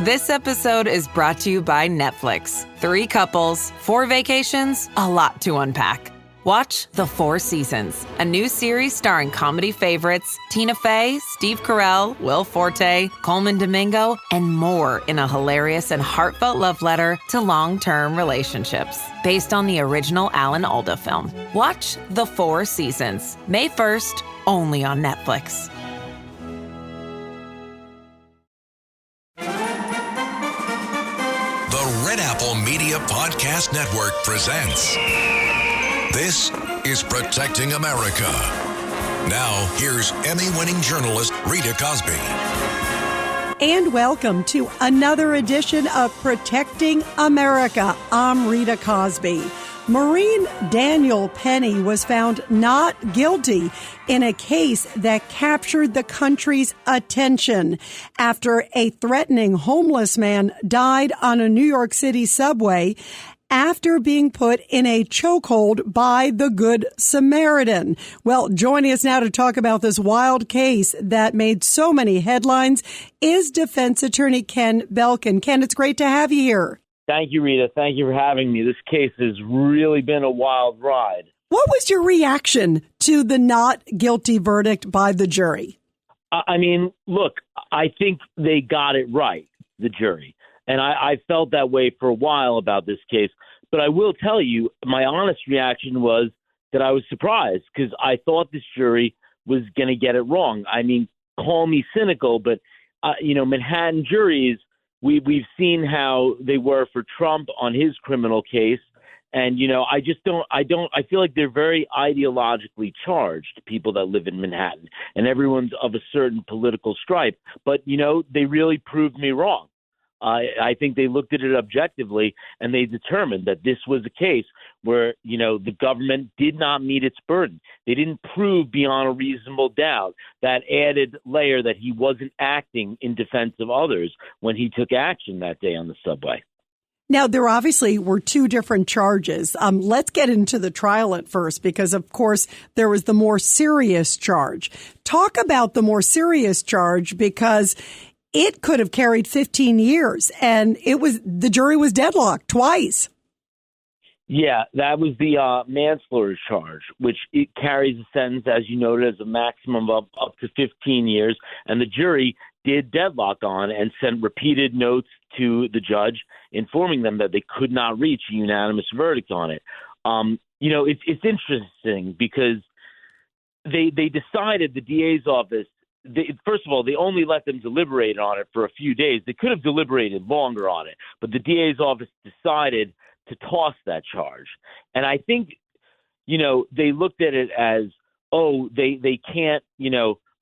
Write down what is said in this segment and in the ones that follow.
This episode is brought to you by Netflix. 3 couples, 4 vacations, a lot to unpack. Watch The 4 Seasons, a new series starring comedy favorites Tina Fey, Steve Carell, Will Forte, Coleman Domingo, and more in a hilarious and heartfelt love letter to long-term relationships. Based on the original Alan Alda film. Watch The 4 Seasons, May 1st, only on Netflix. The Red Apple Media Podcast Network presents This is Protecting America. Now, here's Emmy-winning journalist Rita Cosby. And welcome to another edition of Protecting America. I'm Rita Cosby. Marine Daniel Penny was found not guilty in a case that captured the country's attention after a threatening homeless man died on a New York City subway after being put in a chokehold by the Good Samaritan. Well, joining us now to talk about this wild case that made so many headlines is defense attorney Ken Belkin. Ken, it's great to have you here. Thank you, Rita. Thank you for having me. This case has really been a wild ride. What was your reaction to the not guilty verdict by the jury? I mean, look, I think they got it right, the jury. And I felt that way for a while about this case. But I will tell you, my honest reaction was that I was surprised because I thought this jury was going to get it wrong. I mean, call me cynical, but, Manhattan juries, we've seen how they were for Trump on his criminal case. And, I feel like they're very ideologically charged, people that live in Manhattan, and everyone's of a certain political stripe. But, they really proved me wrong. I think they looked at it objectively and they determined that this was a case where, the government did not meet its burden. They didn't prove beyond a reasonable doubt that added layer that he wasn't acting in defense of others when he took action that day on the subway. Now, there obviously were 2 different charges. Let's get into the trial at first, because, of course, there was the more serious charge. Talk about the more serious charge, because it could have carried 15 years, and the jury was deadlocked twice. Yeah, that was the manslaughter charge, which it carries a sentence, as you noted, as a maximum of up to 15 years. And the jury did deadlock on and sent repeated notes to the judge informing them that they could not reach a unanimous verdict on it. It's interesting because they decided, the DA's office, first of all, they only let them deliberate on it for a few days. They could have deliberated longer on it, but the DA's office decided to toss that charge. And I think, they looked at it as, they can't,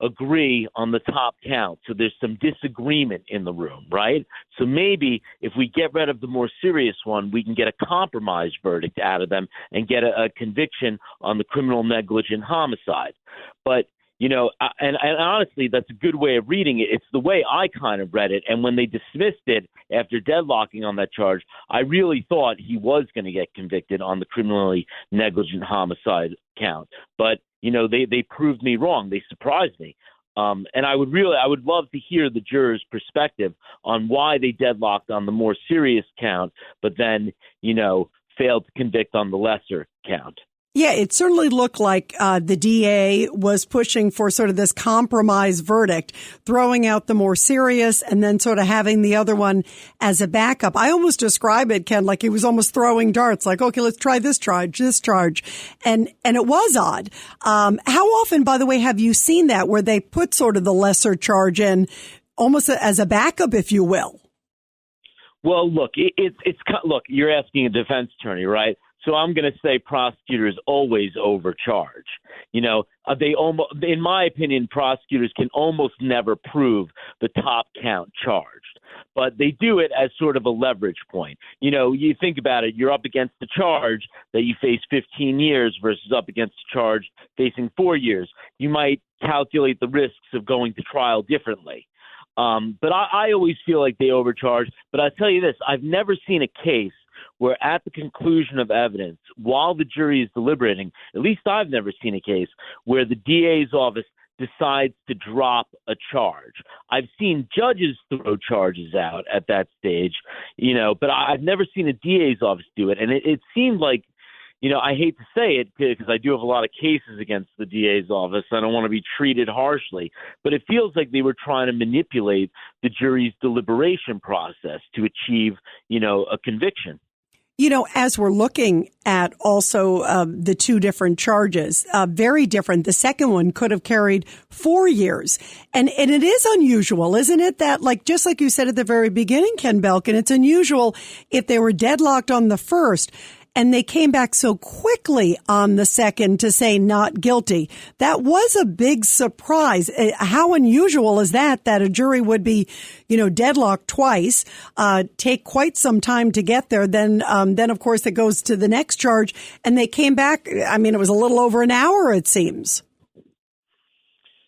agree on the top count. So there's some disagreement in the room, right? So maybe if we get rid of the more serious one, we can get a compromise verdict out of them and get a conviction on the criminal negligent homicide. But and honestly, that's a good way of reading it. It's the way I kind of read it. And when they dismissed it after deadlocking on that charge, I really thought he was going to get convicted on the criminally negligent homicide count. But, they proved me wrong. They surprised me. And I would love to hear the jurors' perspective on why they deadlocked on the more serious count, but then, failed to convict on the lesser count. Yeah, it certainly looked like the DA was pushing for sort of this compromise verdict, throwing out the more serious and then sort of having the other one as a backup. I almost describe it, Ken, like he was almost throwing darts, like, okay, let's try this charge. And it was odd. How often, by the way, have you seen that where they put sort of the lesser charge in almost as a backup, if you will? Well, look, look, you're asking a defense attorney, right? So I'm going to say prosecutors always overcharge. They almost, in my opinion, prosecutors can almost never prove the top count charged, but they do it as sort of a leverage point. You think about it, you're up against the charge that you face 15 years versus up against the charge facing 4 years. You might calculate the risks of going to trial differently. But I always feel like they overcharge. But I'll tell you this, I've never seen a case where at the conclusion of evidence, while the jury is deliberating, at least I've never seen a case where the DA's office decides to drop a charge. I've seen judges throw charges out at that stage, but I've never seen a DA's office do it. And it seemed like, I hate to say it because I do have a lot of cases against the DA's office. I don't want to be treated harshly, but it feels like they were trying to manipulate the jury's deliberation process to achieve, a conviction. As we're looking at also the two different charges, very different. The second one could have carried 4 years. And it is unusual, isn't it? That just like you said at the very beginning, Ken Belkin, it's unusual if they were deadlocked on the first and they came back so quickly on the second to say not guilty. That was a big surprise. How unusual is that a jury would be, deadlocked twice, take quite some time to get there. Then of course it goes to the next charge and they came back. I mean, it was a little over an hour, it seems.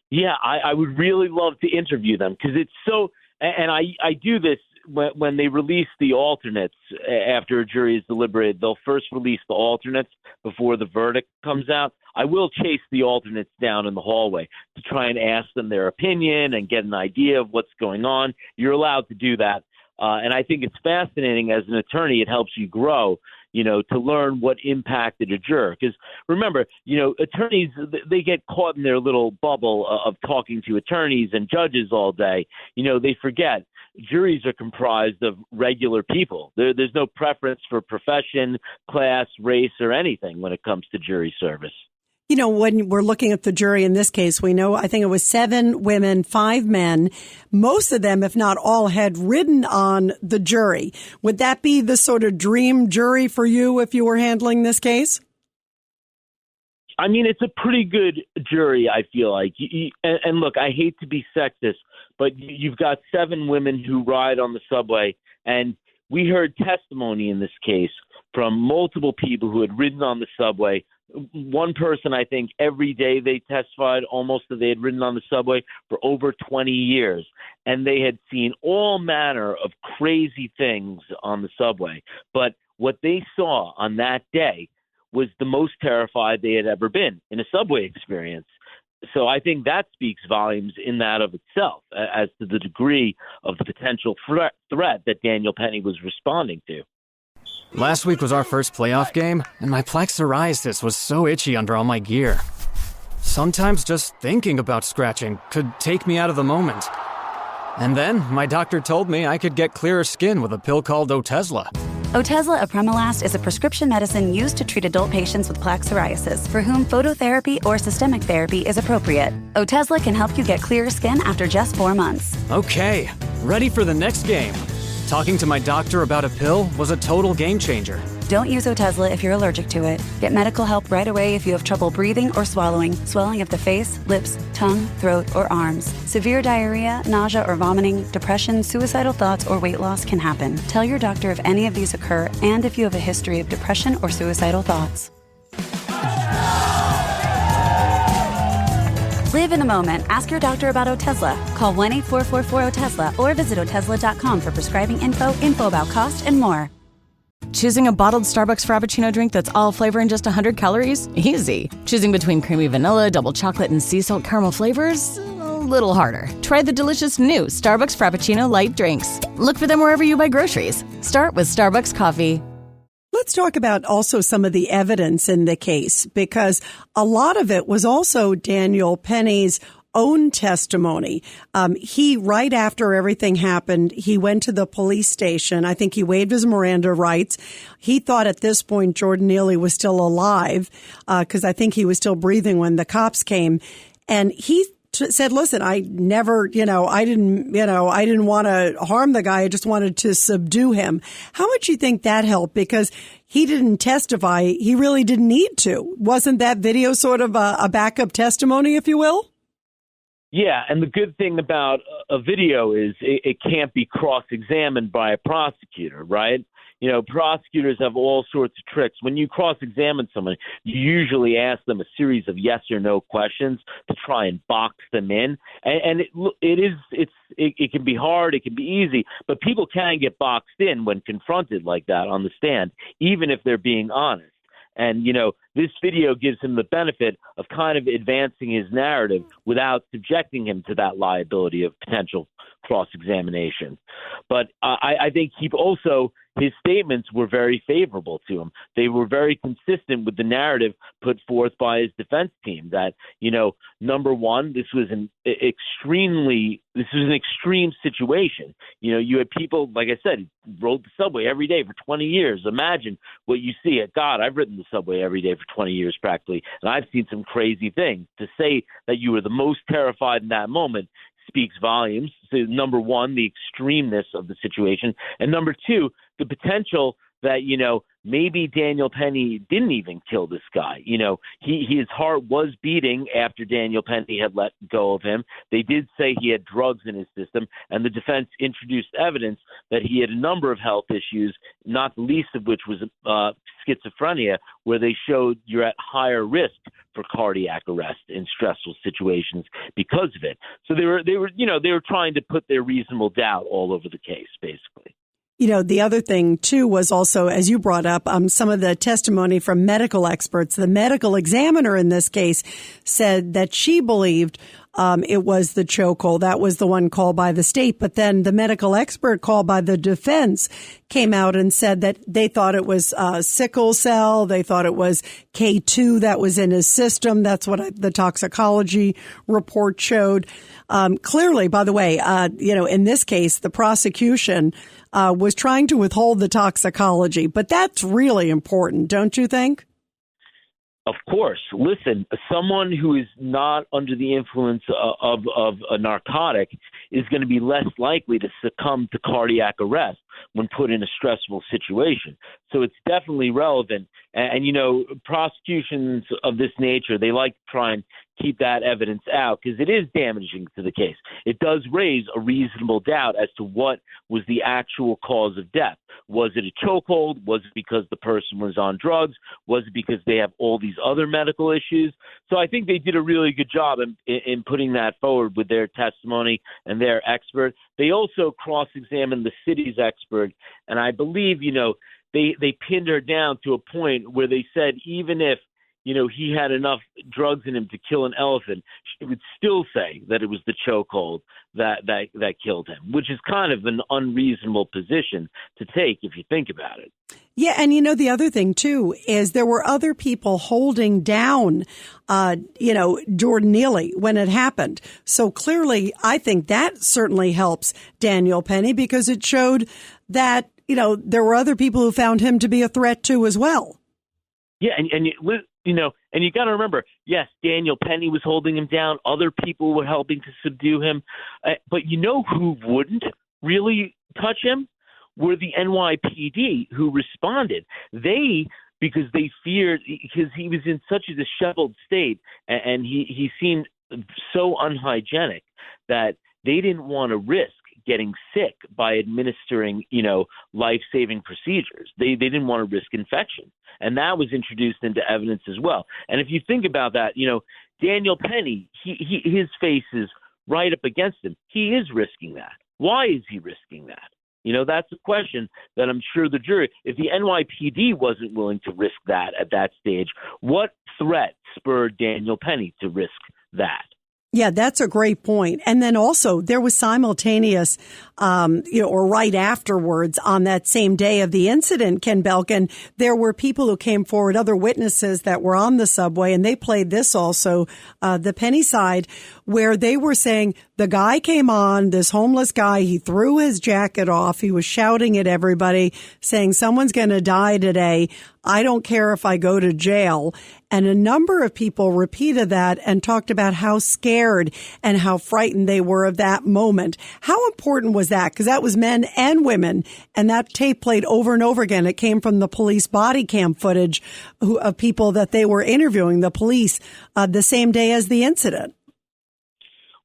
Yeah, I would really love to interview them because it's so, and I do this when they release the alternates after a jury is deliberated. They'll first release the alternates before the verdict comes out. I will chase the alternates down in the hallway to try and ask them their opinion and get an idea of what's going on. You're allowed to do that. And I think it's fascinating as an attorney. It helps you grow, to learn what impacted a juror. Because remember, attorneys, they get caught in their little bubble of talking to attorneys and judges all day. They forget juries are comprised of regular people. There's no preference for profession, class, race, or anything when it comes to jury service. When we're looking at the jury in this case, we know, I think it was 7 women, 5 men. Most of them, if not all, had ridden on the jury. Would that be the sort of dream jury for you if you were handling this case? I mean, it's a pretty good jury, I feel like. And look, I hate to be sexist, but you've got 7 women who ride on the subway, and we heard testimony in this case from multiple people who had ridden on the subway. One person, I think, every day they testified almost that they had ridden on the subway for over 20 years, and they had seen all manner of crazy things on the subway. But what they saw on that day was the most terrified they had ever been in a subway experience. So I think that speaks volumes in that of itself as to the degree of the potential threat that Daniel Penny was responding to. Last week was our first playoff game, and my plaque psoriasis was so itchy under all my gear. Sometimes just thinking about scratching could take me out of the moment. And then my doctor told me I could get clearer skin with a pill called Otezla. Otezla apremilast is a prescription medicine used to treat adult patients with plaque psoriasis for whom phototherapy or systemic therapy is appropriate. Otezla can help you get clearer skin after just 4 months. Okay, ready for the next game. Talking to my doctor about a pill was a total game changer. Don't use Otezla if you're allergic to it. Get medical help right away if you have trouble breathing or swallowing, swelling of the face, lips, tongue, throat, or arms. Severe diarrhea, nausea or vomiting, depression, suicidal thoughts, or weight loss can happen. Tell your doctor if any of these occur and if you have a history of depression or suicidal thoughts. Live in the moment. Ask your doctor about Otezla. Call 1-844-4-OTEZLA or visit Otezla.com for prescribing info about cost, and more. Choosing a bottled Starbucks Frappuccino drink that's all flavor and just 100 calories? Easy. Choosing between creamy vanilla, double chocolate, and sea salt caramel flavors? A little harder. Try the delicious new Starbucks Frappuccino light drinks. Look for them wherever you buy groceries. Start with Starbucks coffee. Let's talk about also some of the evidence in the case, because a lot of it was also Daniel Penny's own testimony. He, right after everything happened, he went to the police station. I think he waived his Miranda rights. He thought at this point Jordan Neely was still alive, because I think he was still breathing when the cops came. And he said, listen, I never, I didn't want to harm the guy. I just wanted to subdue him. How much do you think that helped? Because he didn't testify. He really didn't need to. Wasn't that video sort of a backup testimony, if you will? Yeah, and the good thing about a video is it can't be cross-examined by a prosecutor, right? Prosecutors have all sorts of tricks. When you cross-examine someone, you usually ask them a series of yes or no questions to try and box them in. And it can be hard, it can be easy, but people can get boxed in when confronted like that on the stand, even if they're being honest. And, this video gives him the benefit of kind of advancing his narrative without subjecting him to that liability of potential cross-examination. But I think his statements were very favorable to him. They were very consistent with the narrative put forth by his defense team that, number one, this was an extreme situation. You had people, like I said, rode the subway every day for 20 years. Imagine what you see. God, I've ridden the subway every day for 20 years practically, and I've seen some crazy things. To say that you were the most terrified in that moment speaks volumes. So number one, the extremeness of the situation. And number two, the potential that, maybe Daniel Penny didn't even kill this guy. His heart was beating after Daniel Penny had let go of him. They did say he had drugs in his system, and the defense introduced evidence that he had a number of health issues, not the least of which was schizophrenia, where they showed you're at higher risk for cardiac arrest in stressful situations because of it. So they were trying to put their reasonable doubt all over the case, basically. The other thing, too, was also, as you brought up, some of the testimony from medical experts. The medical examiner in this case said that she believed it was the chokehold. That was the one called by the state. But then the medical expert called by the defense came out and said that they thought it was sickle cell. They thought it was K2 that was in his system. That's what the toxicology report showed. Clearly, by the way, in this case, the prosecution was trying to withhold the toxicology. But that's really important, don't you think? Of course. Listen, someone who is not under the influence of a narcotic is going to be less likely to succumb to cardiac arrest when put in a stressful situation. So it's definitely relevant. And prosecutions of this nature, they like to try and keep that evidence out because it is damaging to the case. It does raise a reasonable doubt as to what was the actual cause of death. Was it a chokehold? Was it because the person was on drugs? Was it because they have all these other medical issues? So I think they did a really good job in putting that forward with their testimony and their expert. They also cross-examined the city's expert, and I believe, they pinned her down to a point where they said even if he had enough drugs in him to kill an elephant, she would still say that it was the chokehold that killed him, which is kind of an unreasonable position to take if you think about it. Yeah, and the other thing, too, is there were other people holding down, Jordan Neely when it happened. So clearly, I think that certainly helps Daniel Penny because it showed that, there were other people who found him to be a threat, too, as well. Yeah, and you got to remember, yes, Daniel Penny was holding him down. Other people were helping to subdue him. But who wouldn't really touch him? Were the NYPD who responded. Because they feared, because he was in such a disheveled state and he seemed so unhygienic that they didn't want to risk getting sick by administering, life-saving procedures. They didn't want to risk infection. And that was introduced into evidence as well. And if you think about that, Daniel Penny, his face is right up against him. He is risking that. Why is he risking that? That's a question that I'm sure the jury, if the NYPD wasn't willing to risk that at that stage, what threat spurred Daniel Penny to risk that? Yeah, that's a great point. And then also there was simultaneous, or right afterwards on that same day of the incident, Ken Belkin, there were people who came forward, other witnesses that were on the subway, and they played this also, the Penny side, where they were saying the guy came on, this homeless guy, he threw his jacket off. He was shouting at everybody saying, someone's going to die today. I don't care if I go to jail. And a number of people repeated that and talked about how scared and how frightened they were of that moment. How important was that? Because that was men and women. And that tape played over and over again. It came from the police body cam footage of people that they were interviewing, the police, the same day as the incident.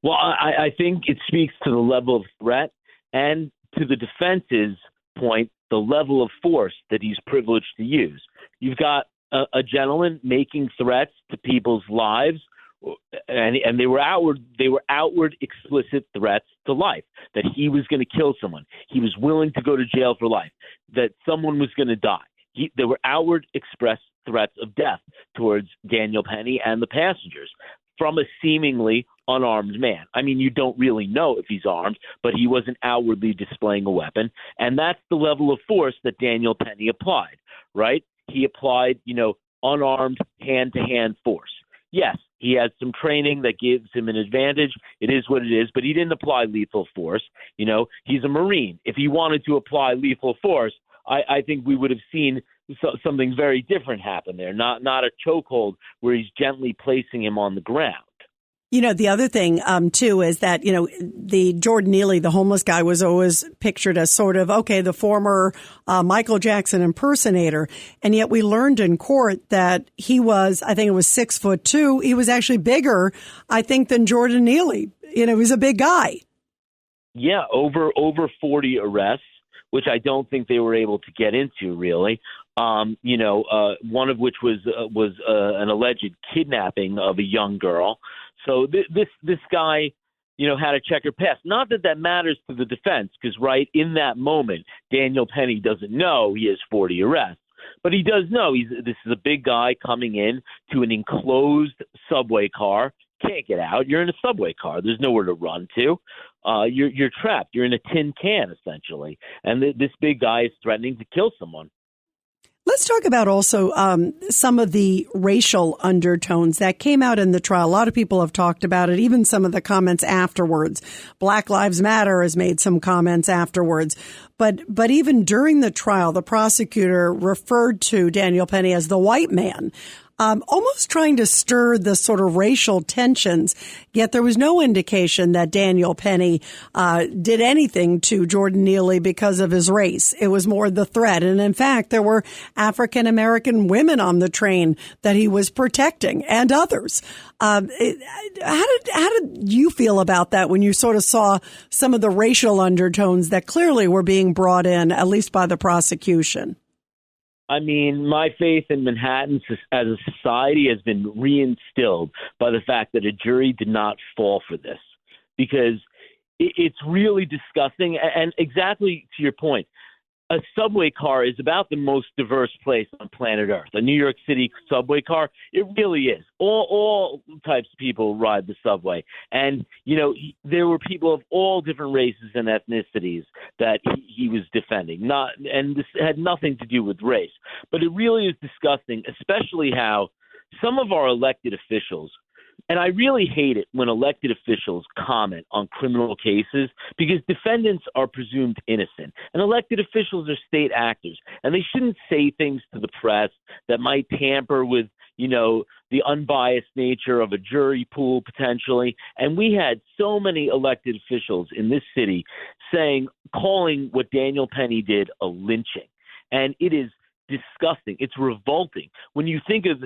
Well, I think it speaks to the level of threat and to the defense's point, the level of force that he's privileged to use. You've got a gentleman making threats to people's lives, and they were outward explicit threats to life, that he was going to kill someone. He was willing to go to jail for life, that someone was going to die. They were outward express threats of death towards Daniel Penny and the passengers from a seemingly unarmed man. I mean, you don't really know if he's armed, but he wasn't outwardly displaying a weapon. And that's the level of force that Daniel Penny applied, right? He applied, unarmed hand-to-hand force. Yes, he had some training that gives him an advantage. It is what it is, but he didn't apply lethal force. He's a Marine. If he wanted to apply lethal force, I think we would have seen something very different happen there, not a chokehold where he's gently placing him on the ground. The other thing, too, is that, the Jordan Neely, the homeless guy, was always pictured as sort of, the former Michael Jackson impersonator. And yet we learned in court that he was, I think it was 6'2". He was actually bigger, I think, than Jordan Neely. He was a big guy. Yeah, over 40 arrests, which I don't think they were able to get into, really. One of which was an alleged kidnapping of a young girl. So this guy, had a checkered past. Not that matters to the defense, because right in that moment, Daniel Penny doesn't know he has 40 arrests, but he does know this is a big guy coming in to an enclosed subway car. Can't get out. You're in a subway car. There's nowhere to run to. You're trapped. You're in a tin can, essentially. And this big guy is threatening to kill someone. Let's talk about also some of the racial undertones that came out in the trial. A lot of people have talked about it, even some of the comments afterwards. Black Lives Matter has made some comments afterwards. But even during the trial, the prosecutor referred to Daniel Penny as the white man. Almost trying to stir the sort of racial tensions, yet there was no indication that Daniel Penny did anything to Jordan Neely because of his race. It was more the threat. And in fact, there were African-American women on the train that he was protecting and others. How did you feel about that when you sort of saw some of the racial undertones that clearly were being brought in, at least by the prosecution? I mean, my faith in Manhattan as a society has been reinstilled by the fact that a jury did not fall for this, because it's really disgusting. And exactly to your point, a subway car is about the most diverse place on planet Earth. A New York City subway car, it really is. All types of people ride the subway. And, there were people of all different races and ethnicities that he was defending. And this had nothing to do with race. But it really is disgusting, especially how some of our elected officials, and I really hate it when elected officials comment on criminal cases, because defendants are presumed innocent and elected officials are state actors, and they shouldn't say things to the press that might tamper with, the unbiased nature of a jury pool potentially. And we had so many elected officials in this city calling what Daniel Penny did a lynching. And it is disgusting. It's revolting when you think of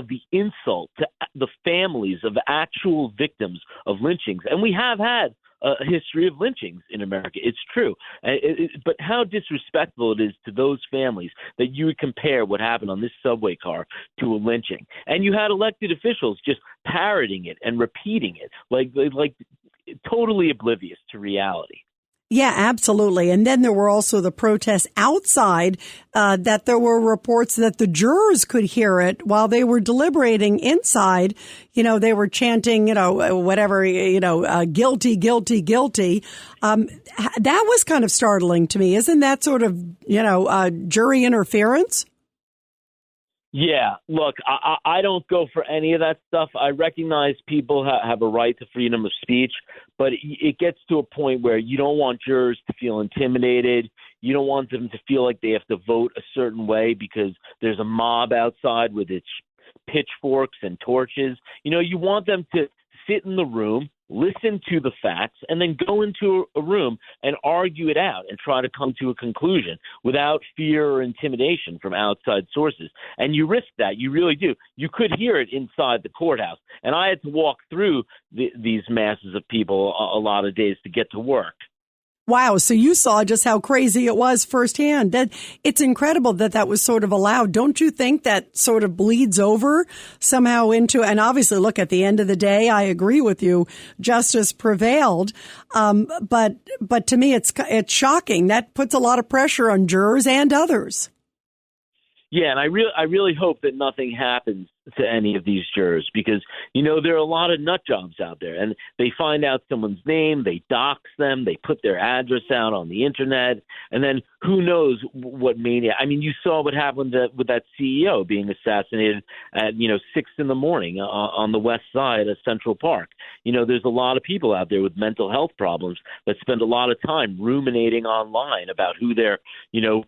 the insult to the families of actual victims of lynchings. And we have had a history of lynchings in America. It's true. But how disrespectful it is to those families that you would compare what happened on this subway car to a lynching. And you had elected officials just parroting it and repeating it, like totally oblivious to reality. Yeah, absolutely. And then there were also the protests outside, that there were reports that the jurors could hear it while they were deliberating inside. They were chanting, whatever, guilty, guilty, guilty. That was kind of startling to me. Isn't that sort of, jury interference? Yeah, look, I don't go for any of that stuff. I recognize people have a right to freedom of speech, but it gets to a point where you don't want jurors to feel intimidated. You don't want them to feel like they have to vote a certain way because there's a mob outside with its pitchforks and torches. You want them to sit in the room, listen to the facts, and then go into a room and argue it out and try to come to a conclusion without fear or intimidation from outside sources. And you risk that. You really do. You could hear it inside the courthouse. And I had to walk through these masses of people a lot of days to get to work. Wow. So you saw just how crazy it was firsthand. It's incredible that was sort of allowed. Don't you think that sort of bleeds over somehow into, and obviously, look, at the end of the day, I agree with you, justice prevailed. But to me, it's shocking. That puts a lot of pressure on jurors and others. Yeah, and I really hope that nothing happens to any of these jurors because, there are a lot of nut jobs out there, and they find out someone's name, they dox them, they put their address out on the internet, and then who knows what mania. I mean, you saw what happened with that CEO being assassinated at, 6 in the morning on the west side of Central Park. There's a lot of people out there with mental health problems that spend a lot of time ruminating online about who their,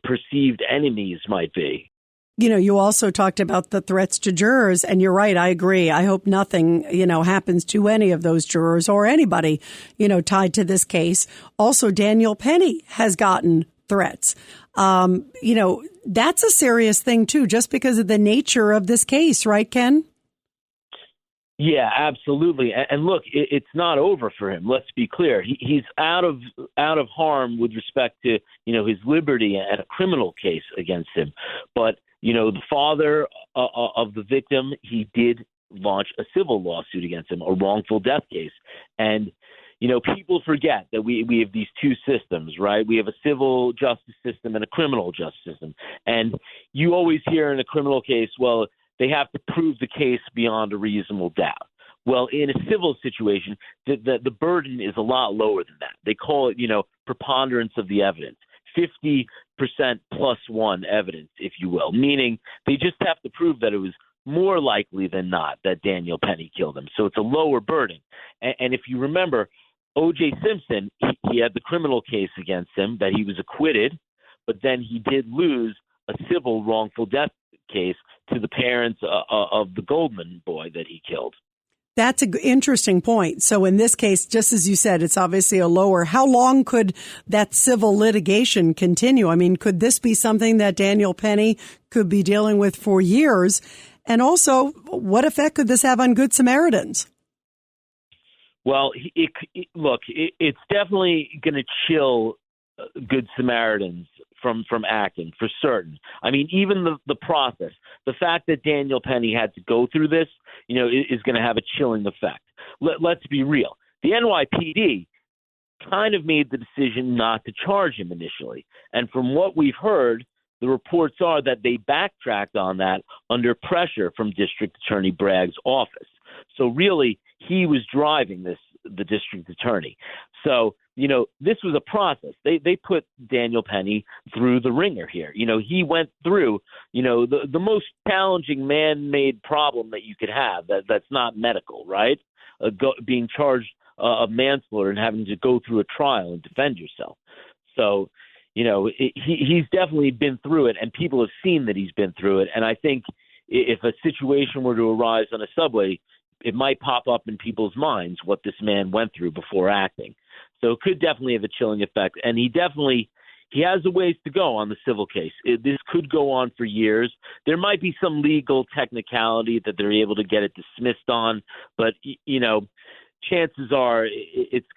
perceived enemies might be. You also talked about the threats to jurors, and you're right. I agree. I hope nothing, happens to any of those jurors or anybody, tied to this case. Also, Daniel Penny has gotten threats. That's a serious thing, too, just because of the nature of this case. Right, Ken? Yeah, absolutely. And look, it's not over for him. Let's be clear. He's out of harm with respect to, his liberty and a criminal case against him. But the father of the victim, he did launch a civil lawsuit against him, a wrongful death case. And, people forget that we have these two systems, right? We have a civil justice system and a criminal justice system. And you always hear in a criminal case, well, they have to prove the case beyond a reasonable doubt. Well, in a civil situation, the burden is a lot lower than that. They call it, preponderance of the evidence. 50% plus one evidence, if you will, meaning they just have to prove that it was more likely than not that Daniel Penny killed him. So it's a lower burden. And if you remember, O.J. Simpson, he had the criminal case against him that he was acquitted, but then he did lose a civil wrongful death case to the parents of the Goldman boy that he killed. That's an interesting point. So in this case, just as you said, it's obviously a lower. How long could that civil litigation continue? I mean, could this be something that Daniel Penny could be dealing with for years? And also, what effect could this have on Good Samaritans? Well, it's definitely going to chill Good Samaritans from acting for certain. I mean, even the process, the fact that Daniel Penny had to go through this, is going to have a chilling effect. Let's be real. The NYPD kind of made the decision not to charge him initially. And from what we've heard, the reports are that they backtracked on that under pressure from District Attorney Bragg's office. So really, he was driving the district attorney. So, this was a process. They put Daniel Penny through the ringer here. He went through, the most challenging man-made problem that you could have that's not medical, right? Being charged of manslaughter and having to go through a trial and defend yourself. So, he's definitely been through it, and people have seen that he's been through it. And I think if a situation were to arise on a subway, it might pop up in people's minds what this man went through before acting. So it could definitely have a chilling effect. And he has a ways to go on the civil case. This could go on for years. There might be some legal technicality that they're able to get it dismissed on, but chances are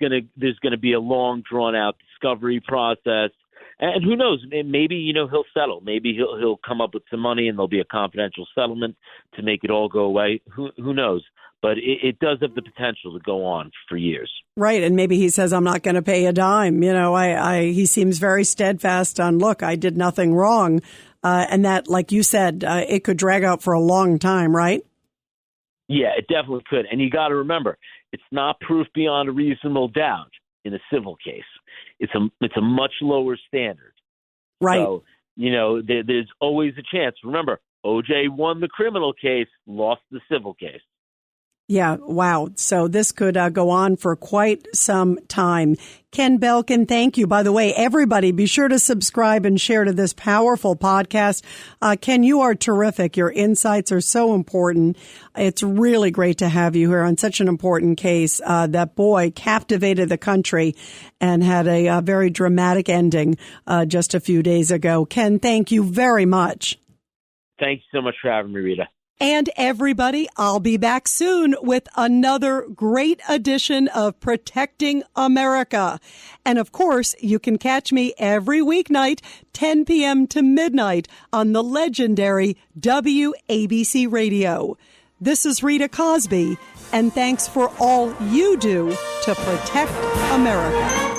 there's going to be a long drawn out discovery process. And who knows? Maybe he'll settle. Maybe he'll come up with some money, and there'll be a confidential settlement to make it all go away. Who knows? But it does have the potential to go on for years. Right, and maybe he says, "I'm not going to pay a dime." He seems very steadfast on, "Look, I did nothing wrong," and that, like you said, it could drag out for a long time, right? Yeah, it definitely could. And you got to remember, it's not proof beyond a reasonable doubt in a civil case. It's a much lower standard. Right. So, there's always a chance. Remember, O.J. won the criminal case, lost the civil case. Yeah, wow. So this could go on for quite some time. Ken Belkin, thank you. By the way, everybody, be sure to subscribe and share to this powerful podcast. Ken, you are terrific. Your insights are so important. It's really great to have you here on such an important case. That boy captivated the country and had a very dramatic ending just a few days ago. Ken, thank you very much. Thank you so much for having me, Rita. And everybody, I'll be back soon with another great edition of Protecting America. And of course, you can catch me every weeknight, 10 p.m. to midnight on the legendary WABC Radio. This is Rita Cosby, and thanks for all you do to protect America.